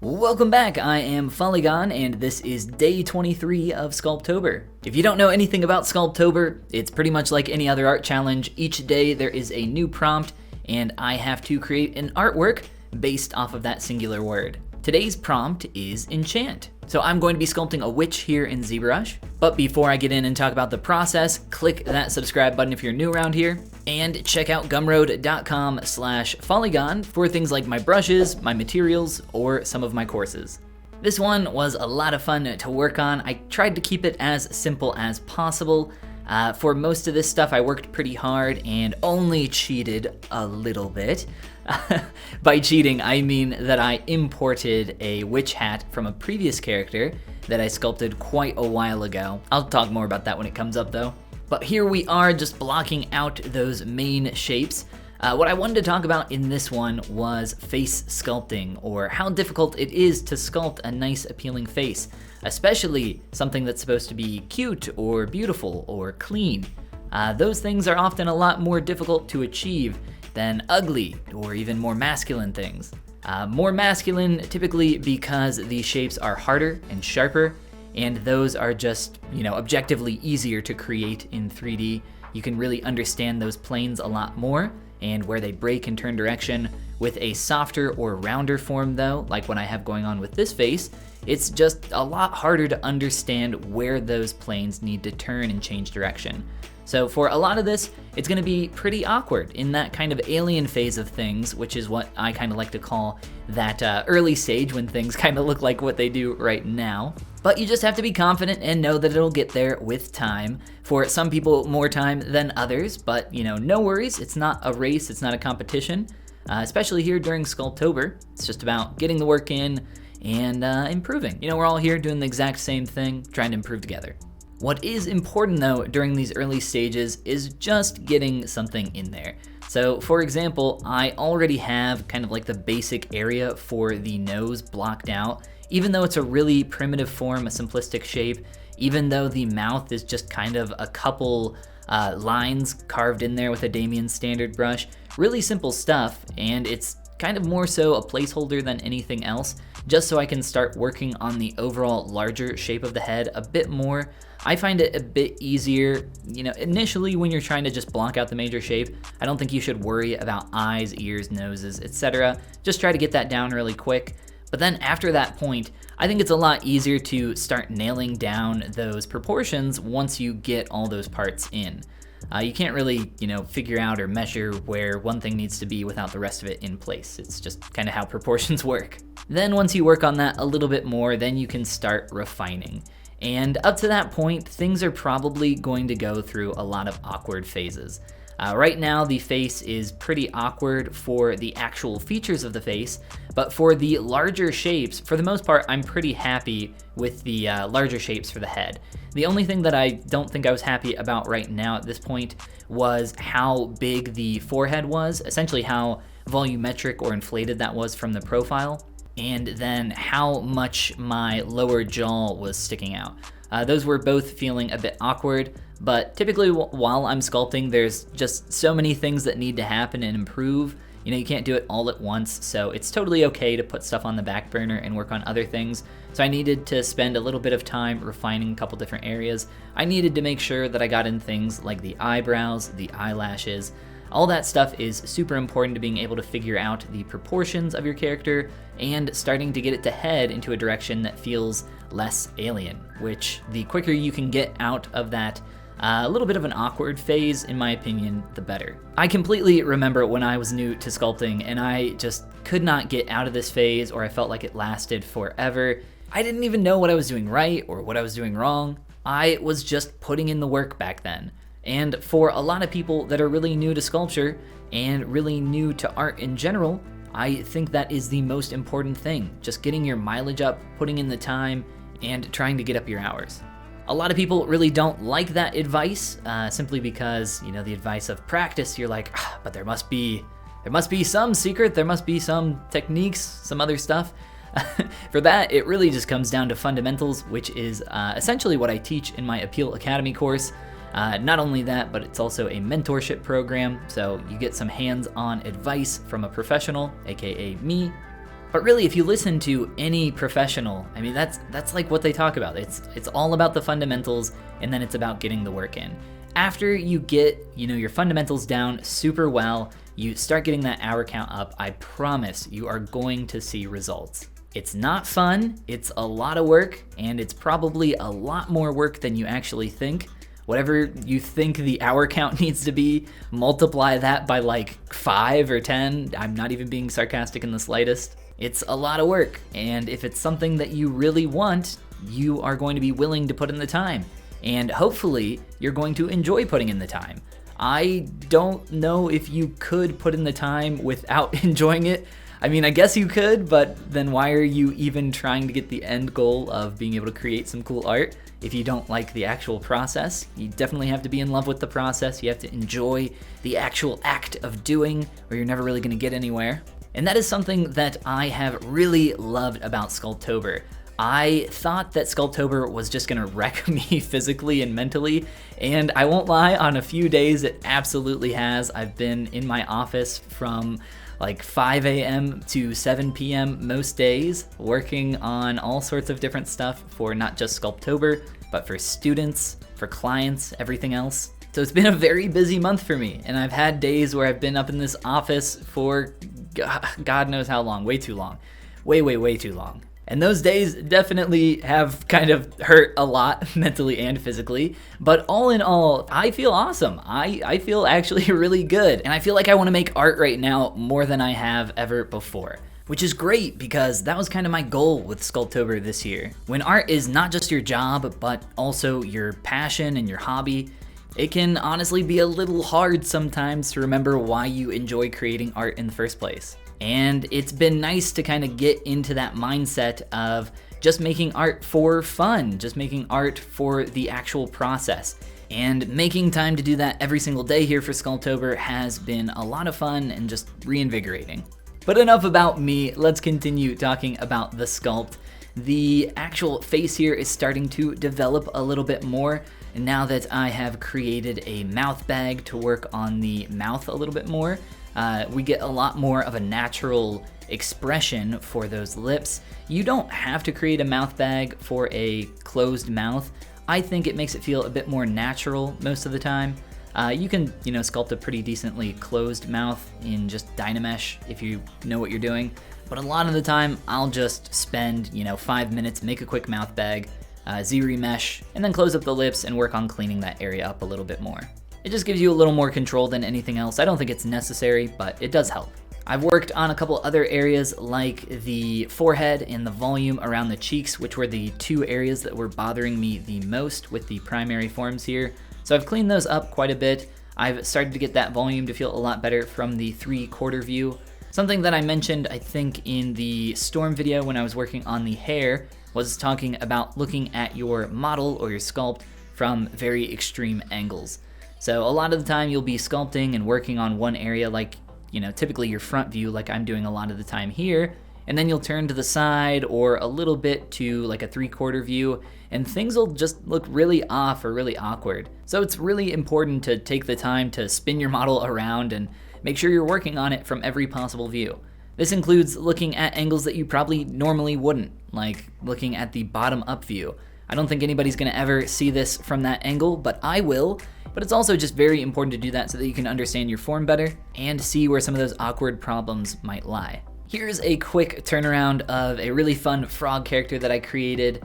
Welcome back, I am Follygon, and this is day 23 of Sculptober. If you don't know anything about Sculptober, it's pretty much like any other art challenge. Each day there is a new prompt, and I have to create an artwork based off of that singular word. Today's prompt is enchant. So I'm going to be sculpting a witch here in ZBrush. But before I get in and talk about the process, click that subscribe button if you're new around here, and check out gumroad.com/Follygon for things like my brushes, my materials, or some of my courses. This one was a lot of fun to work on. I tried to keep it as simple as possible. For most of this stuff, I worked pretty hard and only cheated a little bit. By cheating, I mean that I imported a witch hat from a previous character that I sculpted quite a while ago. I'll talk more about that when it comes up though. But here we are just blocking out those main shapes. What I wanted to talk about in this one was face sculpting, or how difficult it is to sculpt a nice appealing face, especially something that's supposed to be cute or beautiful or clean. Those things are often a lot more difficult to achieve than ugly or even more masculine things. More masculine typically because these shapes are harder and sharper, and those are just, objectively easier to create in 3D. You can really understand those planes a lot more and where they break and turn direction. With a softer or rounder form though, like what I have going on with this face, it's just a lot harder to understand where those planes need to turn and change direction. So for a lot of this, it's gonna be pretty awkward in that kind of alien phase of things, which is what I kind of like to call that early stage when things kind of look like what they do right now. But you just have to be confident and know that it'll get there with time. For some people, more time than others, but no worries, it's not a race, it's not a competition. Especially here during Sculptober, it's just about getting the work in and improving. We're all here doing the exact same thing, trying to improve together. What is important though during these early stages is just getting something in there. So for example, I already have kind of like the basic area for the nose blocked out, even though it's a really primitive form, a simplistic shape, even though the mouth is just kind of a couple lines carved in there with a Damien standard brush. Really simple stuff, and it's kind of more so a placeholder than anything else, just so I can start working on the overall larger shape of the head a bit more. I find it a bit easier, initially when you're trying to just block out the major shape. I don't think you should worry about eyes, ears, noses, etc. Just try to get that down really quick. But then after that point, I think it's a lot easier to start nailing down those proportions once you get all those parts in. You can't really, figure out or measure where one thing needs to be without the rest of it in place. It's just kind of how proportions work. Then once you work on that a little bit more, then you can start refining. And up to that point, things are probably going to go through a lot of awkward phases. Right now, the face is pretty awkward for the actual features of the face, but for the larger shapes, for the most part, I'm pretty happy with the larger shapes for the head. The only thing that I don't think I was happy about right now at this point was how big the forehead was, essentially how volumetric or inflated that was from the profile, and then how much my lower jaw was sticking out. Those were both feeling a bit awkward, but typically while I'm sculpting, there's just so many things that need to happen and improve. You can't do it all at once, so it's totally okay to put stuff on the back burner and work on other things. So I needed to spend a little bit of time refining a couple different areas. I needed to make sure that I got in things like the eyebrows, the eyelashes. All that stuff is super important to being able to figure out the proportions of your character and starting to get it to head into a direction that feels less alien, which the quicker you can get out of that a little bit of an awkward phase, in my opinion, the better. I completely remember when I was new to sculpting and I just could not get out of this phase, or I felt like it lasted forever. I didn't even know what I was doing right or what I was doing wrong. I was just putting in the work back then. And for a lot of people that are really new to sculpture and really new to art in general, I think that is the most important thing. Just getting your mileage up, putting in the time, and trying to get up your hours. A lot of people really don't like that advice, simply because, the advice of practice, you're like, but there must be some secret, there must be some techniques, some other stuff. For that, it really just comes down to fundamentals, which is essentially what I teach in my Appeal Academy course. Not only that, but it's also a mentorship program, so you get some hands-on advice from a professional, aka me, But really, if you listen to any professional, I mean, that's like what they talk about. It's all about the fundamentals, and then it's about getting the work in. After you get, your fundamentals down super well, you start getting that hour count up, I promise you are going to see results. It's not fun, it's a lot of work, and it's probably a lot more work than you actually think. Whatever you think the hour count needs to be, multiply that by like 5 or 10. I'm not even being sarcastic in the slightest. It's a lot of work, and if it's something that you really want, you are going to be willing to put in the time. And hopefully, you're going to enjoy putting in the time. I don't know if you could put in the time without enjoying it. I mean, I guess you could, but then why are you even trying to get the end goal of being able to create some cool art if you don't like the actual process? You definitely have to be in love with the process. You have to enjoy the actual act of doing, or you're never really gonna get anywhere. And that is something that I have really loved about Sculptober. I thought that Sculptober was just gonna wreck me physically and mentally, and I won't lie, on a few days it absolutely has. I've been in my office from like 5 a.m. to 7 p.m. most days, working on all sorts of different stuff for not just Sculptober, but for students, for clients, everything else. So it's been a very busy month for me, and I've had days where I've been up in this office for God knows how long, way too long, way too long. And those days definitely have kind of hurt a lot mentally and physically, but all in all, I feel awesome. I feel actually really good, and I feel like I want to make art right now more than I have ever before, which is great because that was kind of my goal with Sculptober this year. When art is not just your job, but also your passion and your hobby, it can honestly be a little hard sometimes to remember why you enjoy creating art in the first place. And it's been nice to kind of get into that mindset of just making art for fun, just making art for the actual process. And making time to do that every single day here for Sculptober has been a lot of fun and just reinvigorating. But enough about me, let's continue talking about the sculpt. The actual face here is starting to develop a little bit more, and now that I have created a mouth bag to work on the mouth a little bit more, we get a lot more of a natural expression for those lips. You don't have to create a mouth bag for a closed mouth. I think it makes it feel a bit more natural most of the time. You can, sculpt a pretty decently closed mouth in just Dynamesh if you know what you're doing. But a lot of the time, I'll just spend, 5 minutes, make a quick mouth bag, Z-remesh, and then close up the lips and work on cleaning that area up a little bit more. It just gives you a little more control than anything else. I don't think it's necessary, but it does help. I've worked on a couple other areas like the forehead and the volume around the cheeks, which were the two areas that were bothering me the most with the primary forms here. So I've cleaned those up quite a bit. I've started to get that volume to feel a lot better from the 3/4 view. Something that I mentioned, I think, in the storm video when I was working on the hair was talking about looking at your model or your sculpt from very extreme angles. So a lot of the time you'll be sculpting and working on one area like, typically your front view like I'm doing a lot of the time here, and then you'll turn to the side or a little bit to like a 3/4 view, and things will just look really off or really awkward. So it's really important to take the time to spin your model around and make sure you're working on it from every possible view. This includes looking at angles that you probably normally wouldn't, like looking at the bottom up view. I don't think anybody's gonna ever see this from that angle, but I will. But it's also just very important to do that so that you can understand your form better and see where some of those awkward problems might lie. Here's a quick turnaround of a really fun frog character that I created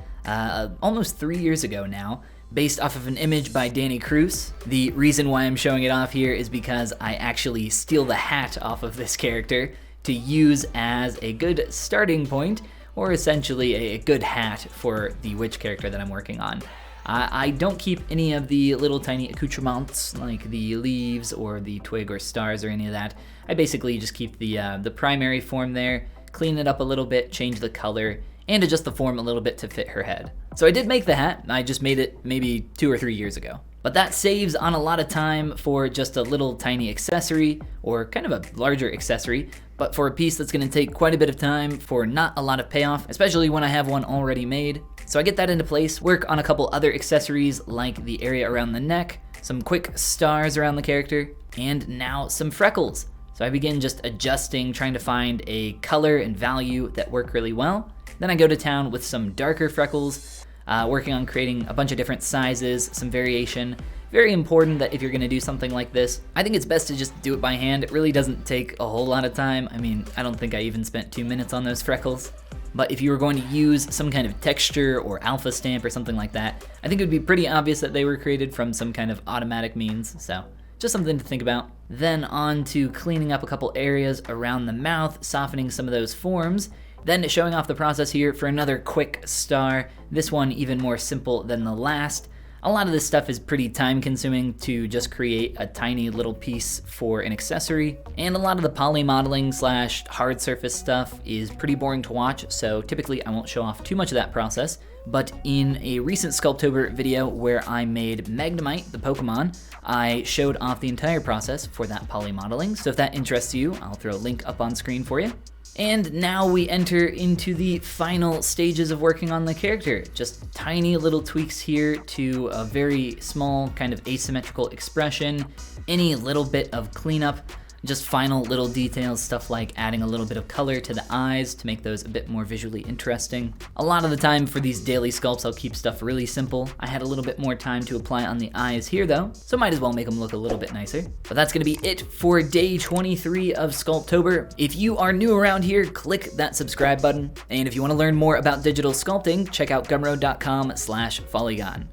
almost 3 years ago now, based off of an image by Danny Cruz. The reason why I'm showing it off here is because I actually steal the hat off of this character to use as a good starting point, or essentially a good hat for the witch character that I'm working on. I don't keep any of the little tiny accoutrements like the leaves or the twig or stars or any of that. I basically just keep the primary form there, clean it up a little bit, change the color, and adjust the form a little bit to fit her head. So I did make the hat, I just made it maybe 2 or 3 years ago. But that saves on a lot of time for just a little tiny accessory, or kind of a larger accessory, but for a piece that's gonna take quite a bit of time for not a lot of payoff, especially when I have one already made. So I get that into place, work on a couple other accessories like the area around the neck, some quick stars around the character, and now some freckles. So I begin just adjusting, trying to find a color and value that work really well. Then I go to town with some darker freckles, working on creating a bunch of different sizes, some variation. Very important that if you're gonna do something like this, I think it's best to just do it by hand. It really doesn't take a whole lot of time. I mean, I don't think I even spent 2 minutes on those freckles. But if you were going to use some kind of texture or alpha stamp or something like that, I think it would be pretty obvious that they were created from some kind of automatic means, so just something to think about. Then on to cleaning up a couple areas around the mouth, softening some of those forms, then showing off the process here for another quick star. This one even more simple than the last. A lot of this stuff is pretty time consuming to just create a tiny little piece for an accessory, and a lot of the poly modeling slash hard surface stuff is pretty boring to watch, so typically I won't show off too much of that process. But in a recent Sculptober video where I made Magnemite, the Pokemon, I showed off the entire process for that poly modeling, so if that interests you, I'll throw a link up on screen for you. And now we enter into the final stages of working on the character. Just tiny little tweaks here to a very small kind of asymmetrical expression, any little bit of cleanup, just final little details, stuff like adding a little bit of color to the eyes to make those a bit more visually interesting. A lot of the time for these daily sculpts, I'll keep stuff really simple. I had a little bit more time to apply on the eyes here though, so might as well make them look a little bit nicer. But that's gonna be it for day 23 of Sculptober. If you are new around here, click that subscribe button. And if you wanna learn more about digital sculpting, check out gumroad.com/Follygon.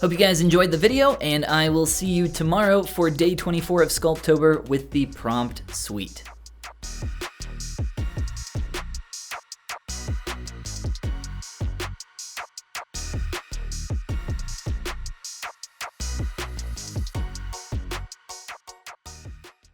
Hope you guys enjoyed the video, and I will see you tomorrow for day 24 of Sculptober with the prompt suite.